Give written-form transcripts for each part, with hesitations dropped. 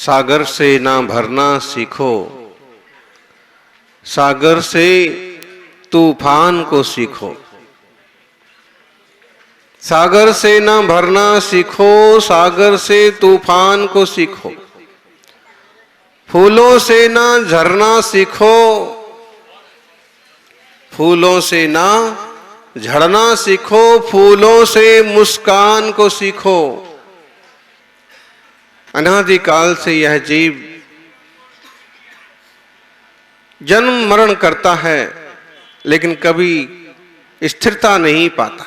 सागर से ना भरना सीखो, सागर से तूफान को सीखो। सागर से ना भरना सीखो, सागर से तूफान को सीखो। फूलों से ना झरना सीखो, फूलों से ना झड़ना सीखो। फूलों से मुस्कान को सीखो। अनादिकाल से यह जीव जन्म मरण करता है, लेकिन कभी स्थिरता नहीं पाता।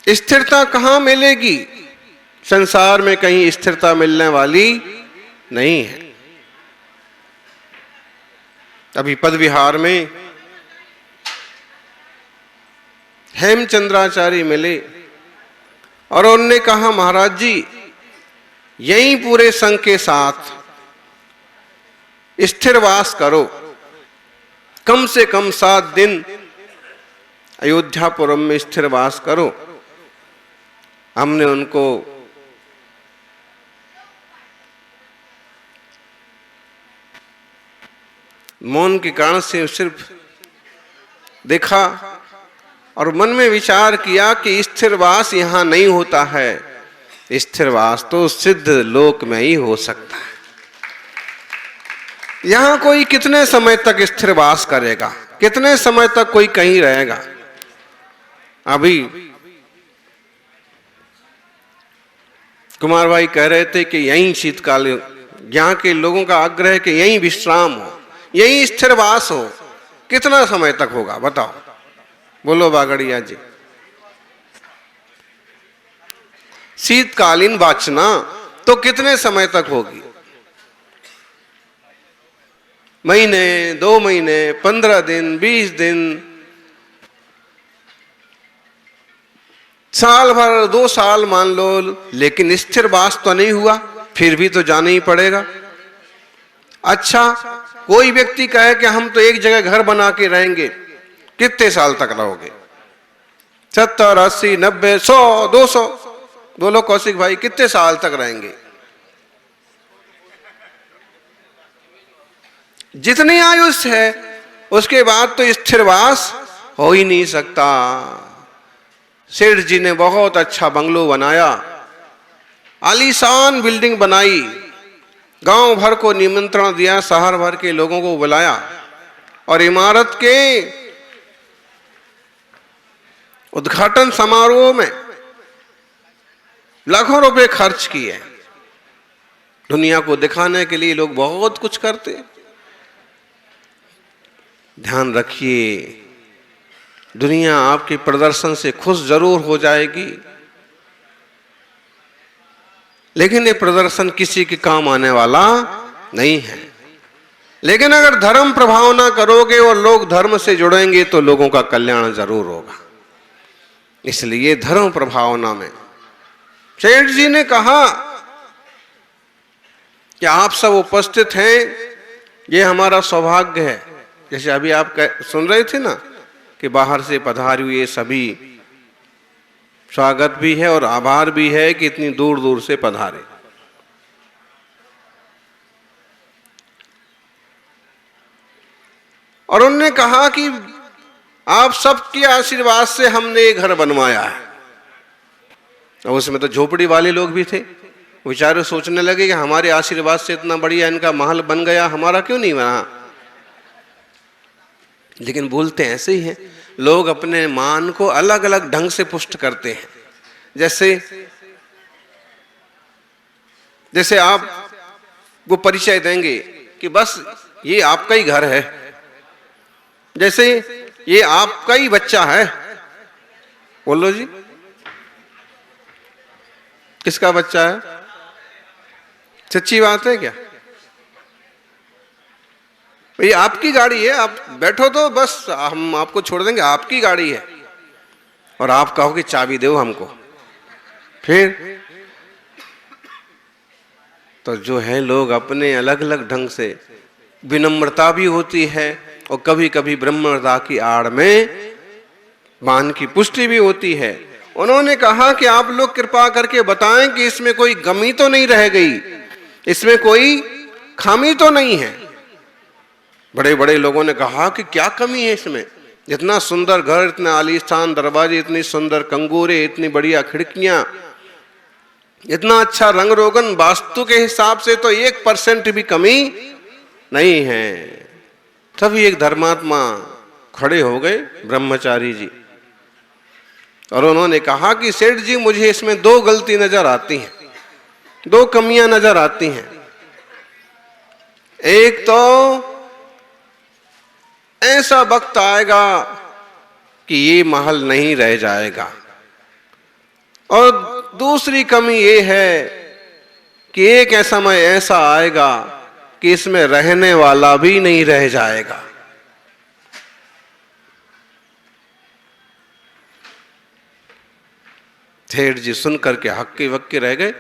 स्थिरता कहां मिलेगी? संसार में कहीं स्थिरता मिलने वाली नहीं है। अभी पद विहार में हेमचंद्राचार्य मिले और उन्होंने कहा, महाराज जी यहीं पूरे संघ के साथ स्थिर वास करो, कम से कम 7 दिन अयोध्यापुरम में स्थिर वास करो। हमने उनको मौन के कारण से सिर्फ देखा और मन में विचार किया कि स्थिरवास यहां नहीं होता है, स्थिरवास तो सिद्ध लोक में ही हो सकता है। यहां कोई कितने समय तक स्थिरवास करेगा, कितने समय तक कोई कहीं रहेगा। अभी कुमार भाई कह रहे थे कि यहीं शीतकाल, यहाँ के लोगों का आग्रह है कि यहीं विश्राम हो, यहीं स्थिरवास हो। कितना समय तक होगा बताओ, बोलो बागड़िया जी। शीतकालीन वाचना तो कितने समय तक होगी? महीने, 2 महीने, 15 दिन, 20 दिन, साल भर, 2 साल मान लो, लेकिन स्थिर वास तो नहीं हुआ, फिर भी तो जाना ही पड़ेगा। अच्छा, कोई व्यक्ति कहे कि हम तो एक जगह घर बना के रहेंगे, कितने साल तक रहोगे? 70, 80, 90, 100, 200? बोलो कौशिक भाई, कितने साल तक रहेंगे? जितनी आयुष है उसके बाद तो स्थिरवास हो ही नहीं सकता। सेठ जी ने बहुत अच्छा बंगलो बनाया, आलीशान बिल्डिंग बनाई, गांव भर को निमंत्रण दिया, शहर भर के लोगों को बुलाया और इमारत के उद्घाटन समारोह में लाखों रुपए खर्च किए। दुनिया को दिखाने के लिए लोग बहुत कुछ करते। ध्यान रखिए, दुनिया आपके प्रदर्शन से खुश जरूर हो जाएगी, लेकिन ये प्रदर्शन किसी के काम आने वाला नहीं है। लेकिन अगर धर्म प्रभाव ना करोगे और लोग धर्म से जुड़ेंगे तो लोगों का कल्याण जरूर होगा। इसलिए धर्म प्रभावना में सेठ जी ने कहा कि आप सब उपस्थित हैं, ये हमारा सौभाग्य है। जैसे अभी आप सुन रहे थे ना कि बाहर से पधारे हुए सभी, स्वागत भी है और आभार भी है कि इतनी दूर दूर से पधारे। और उन्होंने कहा कि आप सबके आशीर्वाद से हमने ये घर बनवाया है। और उसमें तो झोपड़ी वाले लोग भी थे, बेचारे सोचने लगे कि हमारे आशीर्वाद से इतना बढ़िया इनका महल बन गया, हमारा क्यों नहीं बना। लेकिन बोलते ऐसे ही हैं लोग, अपने मान को अलग अलग ढंग से पुष्ट करते हैं। जैसे आप वो परिचय देंगे कि बस ये आपका ही घर है, जैसे ये आपका ही बच्चा है। बोलो जी, किसका बच्चा है? सच्ची बात है क्या? ये आपकी गाड़ी है, आप बैठो तो बस हम आपको छोड़ देंगे, आपकी गाड़ी है। और आप कहो कि चाबी दो हमको, फिर तो जो है लोग अपने अलग अलग ढंग से, विनम्रता भी होती है और कभी कभी ब्रह्मता की आड़ में मान की पुष्टि भी होती है। उन्होंने कहा कि आप लोग कृपा करके बताएं कि इसमें कोई कमी तो नहीं रह गई, इसमें कोई खामी तो नहीं है। बड़े बड़े लोगों ने कहा कि क्या कमी है इसमें, इतना सुंदर घर, इतने आलीशान दरवाजे, इतनी सुंदर कंगूरे, इतनी बढ़िया खिड़कियां, इतना अच्छा रंग रोगन, वास्तु के हिसाब से तो 1% भी कमी नहीं है। तभी एक धर्मात्मा खड़े हो गए, ब्रह्मचारी जी, और उन्होंने कहा कि सेठ जी मुझे इसमें 2 गलती नजर आती हैं, 2 कमियां नजर आती हैं। एक तो ऐसा वक्त आएगा कि ये महल नहीं रह जाएगा, और दूसरी कमी ये है कि एक समय ऐसा आएगा कि इसमें रहने वाला भी नहीं रह जाएगा। सेठ जी सुन करके हक्के वक्के रह गए,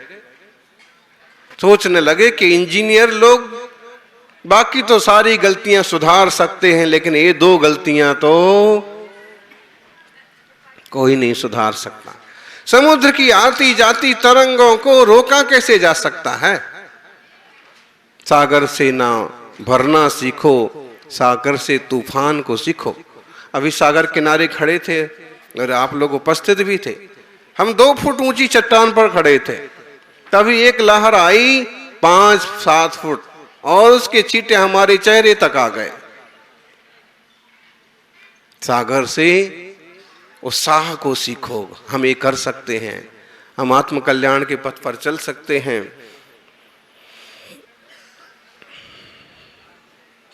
सोचने लगे कि इंजीनियर लोग बाकी तो सारी गलतियां सुधार सकते हैं, लेकिन ये 2 गलतियां तो कोई नहीं सुधार सकता। समुद्र की आती जाती तरंगों को रोका कैसे जा सकता है? सागर से नाव भरना सीखो, सागर से तूफान को सीखो। अभी सागर किनारे खड़े थे और आप लोग उपस्थित भी थे। हम 2 फुट ऊंची चट्टान पर खड़े थे, तभी एक लहर आई 5-7 फुट, और उसके छींटे हमारे चेहरे तक आ गए। सागर से उत्साह को सीखो, हम ये कर सकते हैं, हम आत्म कल्याण के पथ पर चल सकते हैं।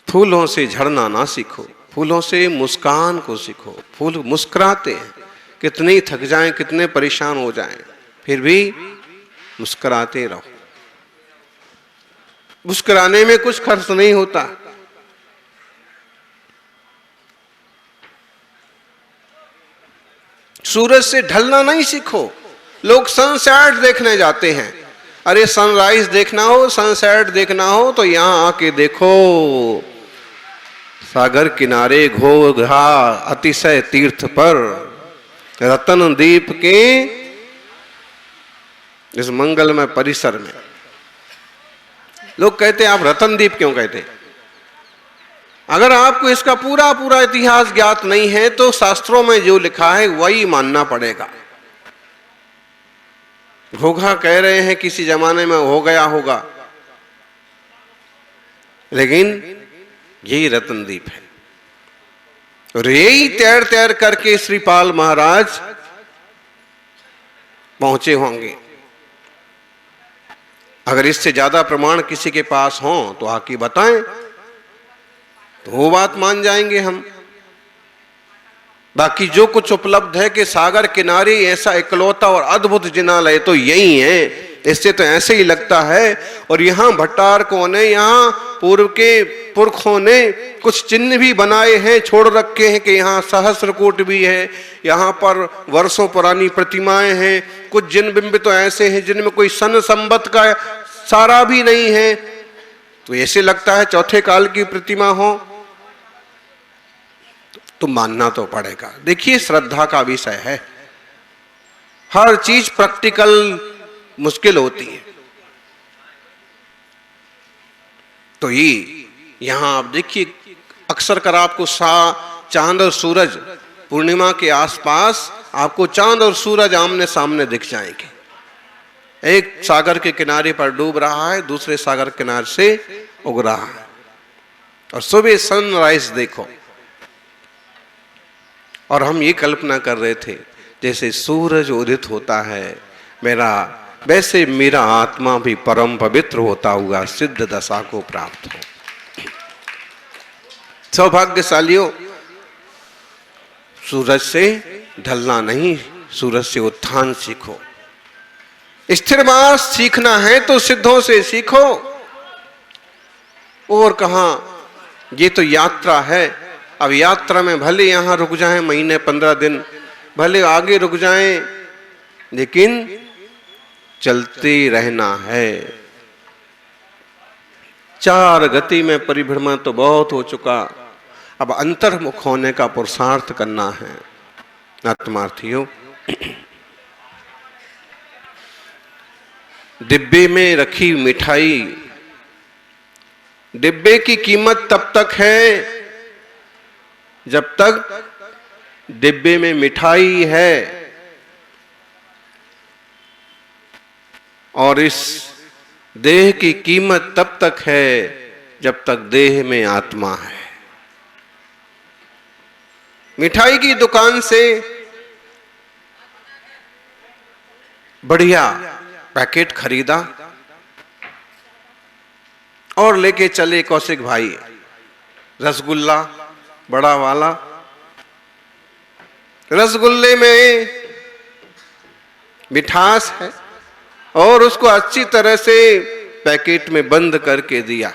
फूलों से झड़ना ना सीखो, फूलों से मुस्कान को सीखो। फूल मुस्कुराते हैं, कितने थक जाएं, कितने परेशान हो जाएं, फिर भी मुस्कुराते रहो। मुस्कुराने में कुछ खर्च नहीं होता। सूरज से ढलना नहीं सीखो। लोग सनसेट देखने जाते हैं, अरे सनराइज देखना हो, सनसेट देखना हो तो यहां आके देखो। सागर किनारे घोघा अतिशय तीर्थ पर रतन दीप के इस मंगलमय परिसर में। लोग कहते हैं आप रतन दीप क्यों कहते हैं? अगर आपको इसका पूरा पूरा इतिहास ज्ञात नहीं है तो शास्त्रों में जो लिखा है वही मानना पड़ेगा। घोघा कह रहे हैं किसी जमाने में हो गया होगा, लेकिन यही रतनदीप है। और यही तैर तैर करके श्रीपाल महाराज पहुंचे होंगे। अगर इससे ज्यादा प्रमाण किसी के पास हो तो आके बताएं, तो वो बात मान जाएंगे हम। बाकी जो कुछ उपलब्ध है कि सागर किनारे ऐसा इकलौता और अद्भुत जिनालय तो यही है, इससे तो ऐसे ही लगता है। और यहाँ भट्टारकों ने, यहाँ पूर्व के पुरखों ने कुछ चिन्ह भी बनाए हैं, छोड़ रखे हैं कि यहाँ सहस्त्रकूट भी है, यहाँ पर वर्षों पुरानी प्रतिमाएं हैं। कुछ जिन बिंब तो ऐसे हैं जिनमें कोई सन संबत का सारा भी नहीं है, तो ऐसे लगता है चौथे काल की प्रतिमा हो। तो मानना तो पड़ेगा। देखिए श्रद्धा का विषय है, हर चीज प्रैक्टिकल मुश्किल होती है। तो ये यहां आप देखिए, अक्सर कर आपको चांद और सूरज पूर्णिमा के आसपास आपको चांद और सूरज आमने सामने दिख जाएंगे। एक सागर के किनारे पर डूब रहा है, दूसरे सागर किनारे से उग रहा है। और सुबह सनराइज देखो, और हम ये कल्पना कर रहे थे जैसे सूरज उदित होता है वैसे मेरा आत्मा भी परम पवित्र होता हुआ सिद्ध दशा को प्राप्त हो। सौभाग्यशालियों, सूरज से ढलना नहीं, सूरज से उत्थान सीखो। स्थिरवास सीखना है तो सिद्धों से सीखो। और कहां, ये तो यात्रा है। अब यात्रा में भले यहां रुक जाएं महीने 15 दिन, भले आगे रुक जाएं, लेकिन चलते रहना है। 4 गति में परिभ्रमण तो बहुत हो चुका, अब अंतर्मुख होने का पुरुषार्थ करना है। आत्मार्थियों, डिब्बे में रखी मिठाई, डिब्बे की कीमत तब तक है जब तक डिब्बे में मिठाई है, और इस देह की कीमत तब तक है जब तक देह में आत्मा है। मिठाई की दुकान से बढ़िया पैकेट खरीदा और लेके चले कौशिक भाई, रसगुल्ला बड़ा वाला। रसगुल्ले में मिठास है और उसको अच्छी तरह से पैकेट में बंद करके दिया।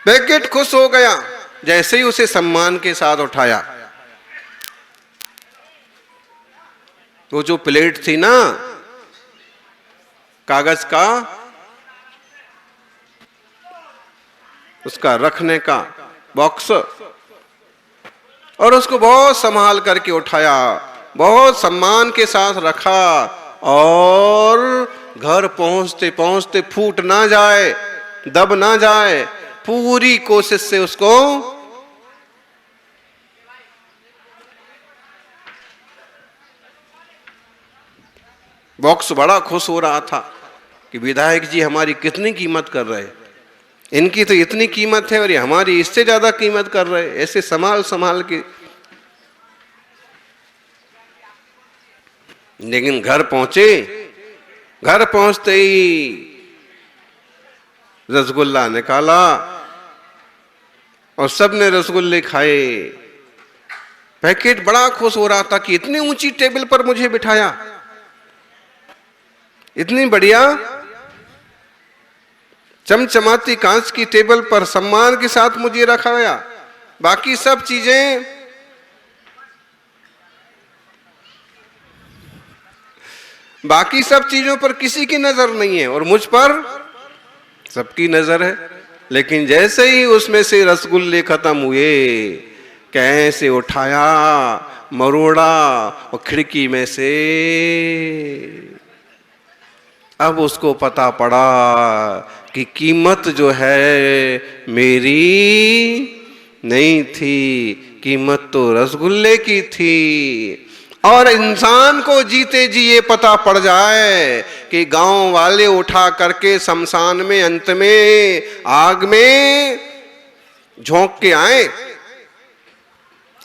पैकेट खुश हो गया जैसे ही उसे सम्मान के साथ उठाया। वो जो प्लेट थी ना कागज का, उसका रखने का बॉक्स, और उसको बहुत संभाल करके उठाया, बहुत सम्मान के साथ रखा, और घर पहुंचते पहुंचते फूट ना जाए, दब ना जाए, पूरी कोशिश से उसको बॉक्स बड़ा खुश हो रहा था कि विधायक जी हमारी कितनी कीमत कर रहे हैं, इनकी तो इतनी कीमत है और ये हमारी इससे ज्यादा कीमत कर रहे हैं, ऐसे संभाल संभाल के। लेकिन घर पहुंचे, घर पहुंचते ही रसगुल्ला निकाला और सबने रसगुल्ले खाए। पैकेट बड़ा खुश हो रहा था कि इतनी ऊंची टेबल पर मुझे बिठाया, इतनी बढ़िया चमचमाती कांच की टेबल पर सम्मान के साथ मुझे रखा गया। बाकी सब चीजें बाकी सब चीजों पर किसी की नजर नहीं है और मुझ पर सबकी नजर है। लेकिन जैसे ही उसमें से रसगुल्ले खत्म हुए, कैसे उठाया, मरोड़ा और खिड़की में से, अब उसको पता पड़ा कि कीमत जो है मेरी नहीं थी, कीमत तो रसगुल्ले की थी। और इंसान को जीते जी ये पता पड़ जाए कि गांव वाले उठा करके शमशान में अंत में आग में झोंक के आए,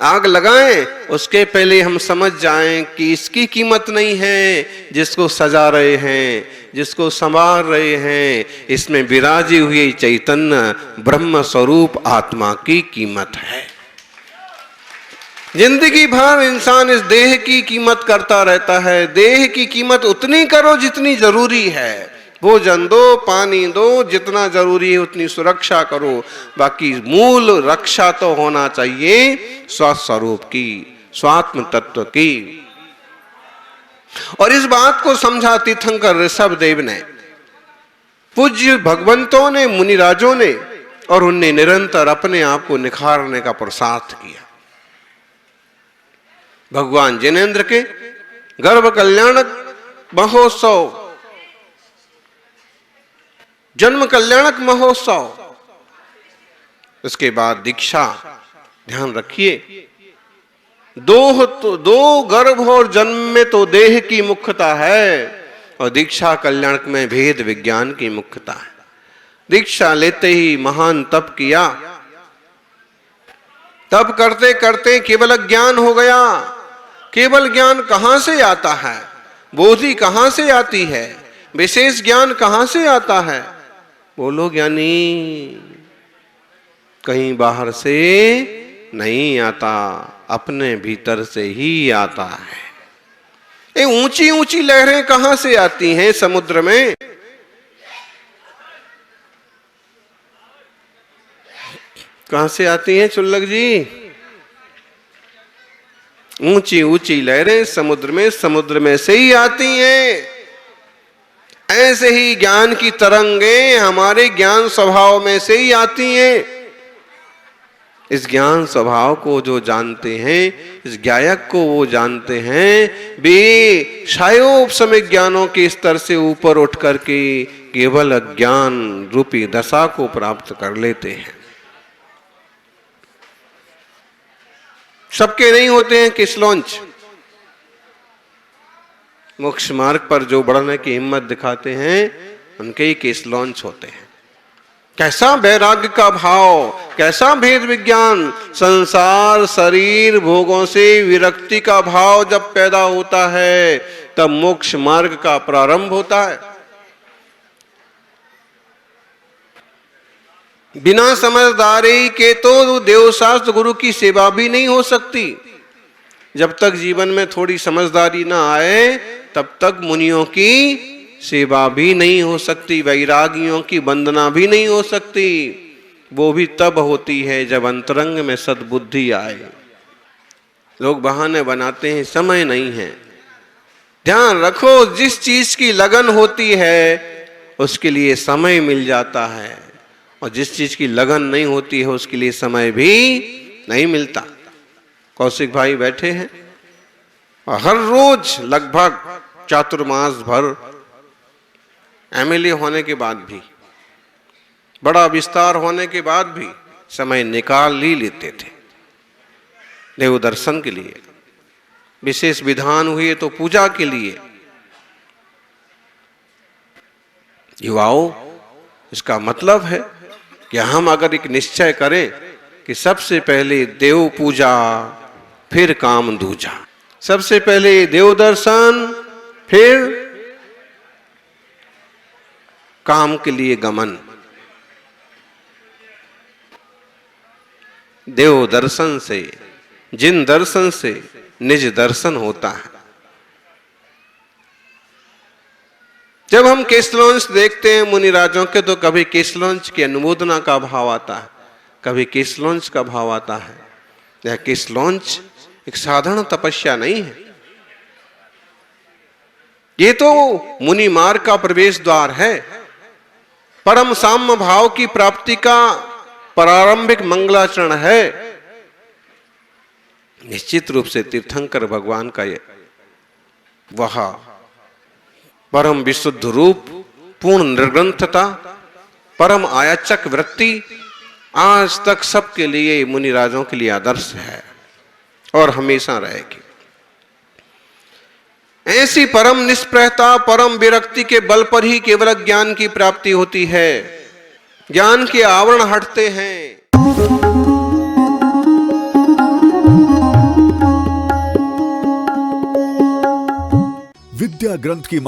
आग लगाएं, उसके पहले हम समझ जाएं कि इसकी कीमत नहीं है जिसको सजा रहे हैं, जिसको संवार रहे हैं, इसमें विराजी हुई चैतन्य ब्रह्म स्वरूप आत्मा की कीमत है। जिंदगी भर इंसान इस देह की कीमत करता रहता है। देह की कीमत उतनी करो जितनी जरूरी है, भोजन दो, पानी दो, जितना जरूरी है उतनी सुरक्षा करो, बाकी मूल रक्षा तो होना चाहिए स्वस्वरूप की, स्वात्म तत्व की। और इस बात को समझा तीर्थंकर ऋषभ देव ने, पूज्य भगवंतों ने, मुनिराजों ने, और उनने निरंतर अपने आप को निखारने का पुरुषार्थ किया। भगवान जिनेंद्र के गर्भ कल्याणक महोत्सव, जन्म कल्याणक महोत्सव, उसके बाद दीक्षा। ध्यान रखिए, दो गर्भ और जन्म में तो देह की मुख्यता है और दीक्षा कल्याणक में भेद विज्ञान की मुख्यता है। दीक्षा लेते ही महान तप किया, तप करते करते केवल ज्ञान हो गया। केवल ज्ञान कहां से आता है? बोधि कहां से आती है? विशेष ज्ञान कहां से आता है? बोलो ज्ञानी, कहीं बाहर से नहीं आता, अपने भीतर से ही आता है। ये ऊंची ऊंची लहरें कहां से आती हैं समुद्र में? कहां से आती हैं चुल्लक जी? ऊंची ऊंची लहरें समुद्र में से ही आती हैं। ऐसे ही ज्ञान की तरंगे हमारे ज्ञान स्वभाव में से ही आती हैं। इस ज्ञान स्वभाव को जो जानते हैं, इस ज्ञायक को वो जानते हैं, वे शायोपशम ज्ञानों के स्तर से ऊपर उठ करके केवल अज्ञान रूपी दशा को प्राप्त कर लेते हैं। सबके नहीं होते हैं किस लॉन्च। मोक्ष मार्ग पर जो बढ़ने की हिम्मत दिखाते हैं उनके ही केस लॉन्च होते हैं। कैसा वैराग्य का भाव, कैसा भेद विज्ञान, संसार शरीर भोगों से विरक्ति का भाव जब पैदा होता है तब मोक्ष मार्ग का प्रारंभ होता है। बिना समझदारी के तो देवशास्त्र गुरु की सेवा भी नहीं हो सकती। जब तक जीवन में थोड़ी समझदारी ना आए तब तक मुनियों की सेवा भी नहीं हो सकती, वैरागियों की वंदना भी नहीं हो सकती। वो भी तब होती है जब अंतरंग में सद्बुद्धि आए। लोग बहाने बनाते हैं, समय नहीं है। ध्यान रखो, जिस चीज की लगन होती है उसके लिए समय मिल जाता है, और जिस चीज की लगन नहीं होती है उसके लिए समय भी नहीं मिलता। कौशिक भाई बैठे हैं और हर रोज लगभग चातुर्मास भर एमएलए होने के बाद भी, बड़ा विस्तार होने के बाद भी समय निकाल ही लेते थे देव दर्शन के लिए। विशेष विधान हुए तो पूजा के लिए। युवाओं, इसका मतलब है कि हम अगर एक निश्चय करें कि सबसे पहले देव पूजा फिर काम दूजा, सबसे पहले देव दर्शन फिर काम के लिए गमन। देव दर्शन से, जिन दर्शन से निज दर्शन होता है। जब हम केसलॉन्च देखते हैं मुनिराजों के तो कभी केसलॉन्च की अनुमोदना का भाव आता है, कभी केसलॉन्च का भाव आता है। यह केसलॉन्च एक साधारण तपस्या नहीं है, ये तो मुनि मार्ग का प्रवेश द्वार है। परम साम्य भाव की प्राप्ति का प्रारंभिक मंगलाचरण है। निश्चित रूप से तीर्थंकर भगवान का ये वह परम विशुद्ध रूप, पूर्ण निर्ग्रंथता, परम आयाचक वृत्ति आज तक सबके लिए, मुनिराजों के लिए आदर्श है और हमेशा रहेगी। ऐसी परम निष्प्रहता, परम विरक्ति के बल पर ही केवल ज्ञान की प्राप्ति होती है। ज्ञान के आवरण हटते हैं। विद्या ग्रंथ की